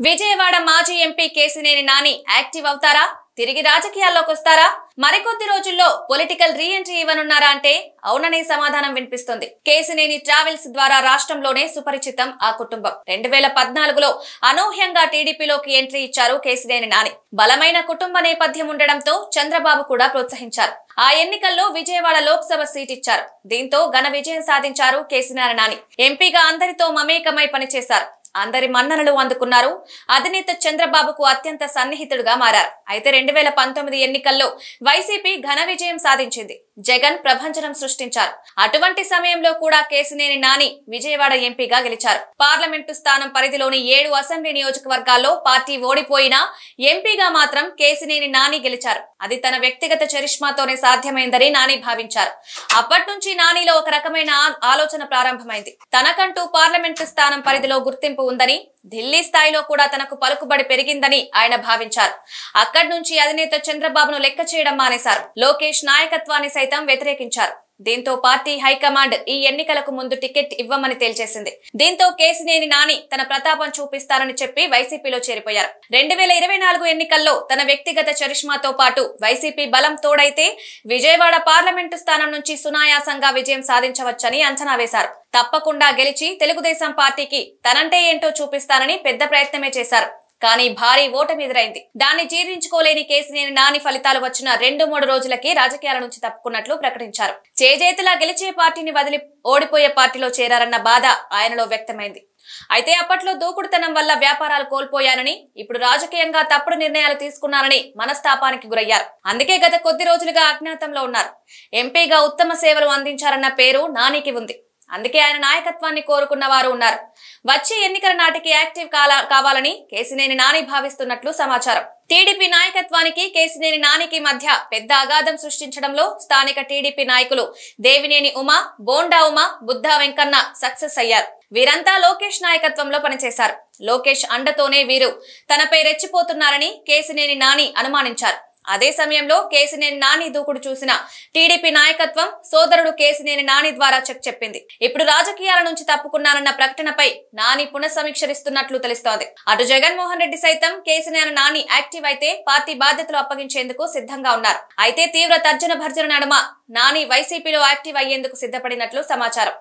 విజయవాడ మాజీ MP Kesineni Nani active అవుతారా? తిరిగి రాజకీయాల్లోకి వస్తారా? మరికొద్ది రోజుల్లో పొలిటికల్ రీ ఎంట్రీ ఇవ్వనున్నారా అంటే అవుననే సమాధానం వినిపిస్తుంది. కేసినేని ట్రావెల్స్ ద్వారా రాష్ట్రంలోనే సుపరిచితం ఆ కుటుంబం. 2014లో అనూహ్యంగా టీడీపీలోకి ఎంట్రీ ఇచ్చారు కేసినేని నాని. బలమైన కుటుంబ నేపథ్యం ఉండడంతో చంద్రబాబు కూడా ప్రోత్సహించారు. ఆ ఎన్నికల్లో విజయవాడ లోక్సభ సీట్ ఇచ్చారు. దీంతో ఘన విజయం సాధించారు కేసినేని నాని. ఎంపీగా అందరితో మమేకమై పనిచేశారు. అందరి మన్ననలు అందుకున్నారు. అధినేత చంద్రబాబుకు అత్యంత సన్నిహితుడుగా మారారు. అయితే 2019 ఎన్నికల్లో వైసీపీ ఘన విజయం సాధించింది. జగన్ ప్రభంజనం సృష్టించారు. అటువంటి సమయంలో కూడా కేసినేని నాని విజయవాడ ఎంపీగా గెలిచారు. పార్లమెంటు స్థానం పరిధిలోని 7 అసెంబ్లీ నియోజకవర్గాల్లో పార్టీ ఓడిపోయినా ఎంపీగా మాత్రం కేసినేని నాని గెలిచారు. అది తన వ్యక్తిగత చరిష్మాతోనే సాధ్యమైందని నాని భావించారు. అప్పటి నుంచి నానిలో ఒక రకమైన ఆలోచన ప్రారంభమైంది. తనకంటూ పార్లమెంటు స్థానం పరిధిలో గుర్తింపు ఉందని, ఢిల్లీ స్థాయిలో కూడా తనకు పలుకుబడి పెరిగిందని ఆయన భావించారు. అక్కడి నుంచి అధినేత చంద్రబాబును లెక్క చేయడం మానేశారు. లోకేష్ నాయకత్వాన్ని సైతం వ్యతిరేకించారు. దీంతో పార్టీ హైకమాండ్ ఈ ఎన్నికలకు ముందు టికెట్ ఇవ్వమని తేల్చేసింది. దీంతో కేసినేని నాని తన ప్రతాపం చూపిస్తారని చెప్పి వైసీపీలో చేరిపోయారు. 2024 ఎన్నికల్లో తన వ్యక్తిగత చరిష్మాతో పాటు వైసీపీ బలం తోడైతే విజయవాడ పార్లమెంటు స్థానం నుంచి సునాయాసంగా విజయం సాధించవచ్చని అంచనా వేశారు. తప్పకుండా గెలిచి తెలుగుదేశం పార్టీకి తనంటే ఏంటో చూపిస్తానని పెద్ద ప్రయత్నమే చేశారు. కానీ భారీ ఓటమి ఎదురైంది. దాన్ని జీర్ణించుకోలేని కేసినేని నాని ఫలితాలు వచ్చిన 2-3 రోజులకి రాజకీయాల నుంచి తప్పుకున్నట్లు ప్రకటించారు. చేజేతులా గెలిచే పార్టీని వదిలి ఓడిపోయే పార్టీలో చేరారన్న బాధ ఆయనలో వ్యక్తమైంది. అయితే అప్పట్లో దూకుడుతనం వల్ల వ్యాపారాలు కోల్పోయానని, ఇప్పుడు రాజకీయంగా తప్పుడు నిర్ణయాలు తీసుకున్నానని మనస్తాపానికి గురయ్యారు. అందుకే గత కొద్ది రోజులుగా అజ్ఞాతంలో ఉన్నారు. ఎంపీగా ఉత్తమ సేవలు అందించారన్న పేరు నానికి ఉంది. అందుకే ఆయన నాయకత్వాన్ని కోరుకున్న వారు ఉన్నారు. వచ్చే ఎన్నికల నాటికి యాక్టివ్ కావాలని కేసినేని నాని భావిస్తున్నట్లు సమాచారం. టీడీపీ నాయకత్వానికి కేసినేని నానికి మధ్య పెద్ద అగాధం సృష్టించడంలో స్థానిక టీడీపీ నాయకులు దేవినేని ఉమా, బోండా ఉమా, బుద్ధా వెంకన్న సక్సెస్ అయ్యారు. వీరంతా లోకేష్ నాయకత్వంలో పనిచేశారు. లోకేష్ అండతోనే వీరు తనపై రెచ్చిపోతున్నారని కేసినేని నాని అనుమానించారు. అదే సమయంలో కేసినేని నాని దూకుడు చూసిన టీడీపీ నాయకత్వం సోదరుడు కేసినేని నాని ద్వారా చెక్ చెప్పింది. ఇప్పుడు రాజకీయాల నుంచి తప్పుకున్నారన్న ప్రకటనపై నాని పునఃసమీక్షిస్తున్నట్లు తెలుస్తోంది. అటు జగన్మోహన్ రెడ్డి సైతం కేసినేని నాని యాక్టివ్ అయితే పార్టీ బాధ్యతలు అప్పగించేందుకు సిద్ధంగా ఉన్నారు. అయితే తీవ్ర తర్జన భర్జన నడుమ నాని వైసీపీలో యాక్టివ్ అయ్యేందుకు సిద్ధపడినట్లు సమాచారం.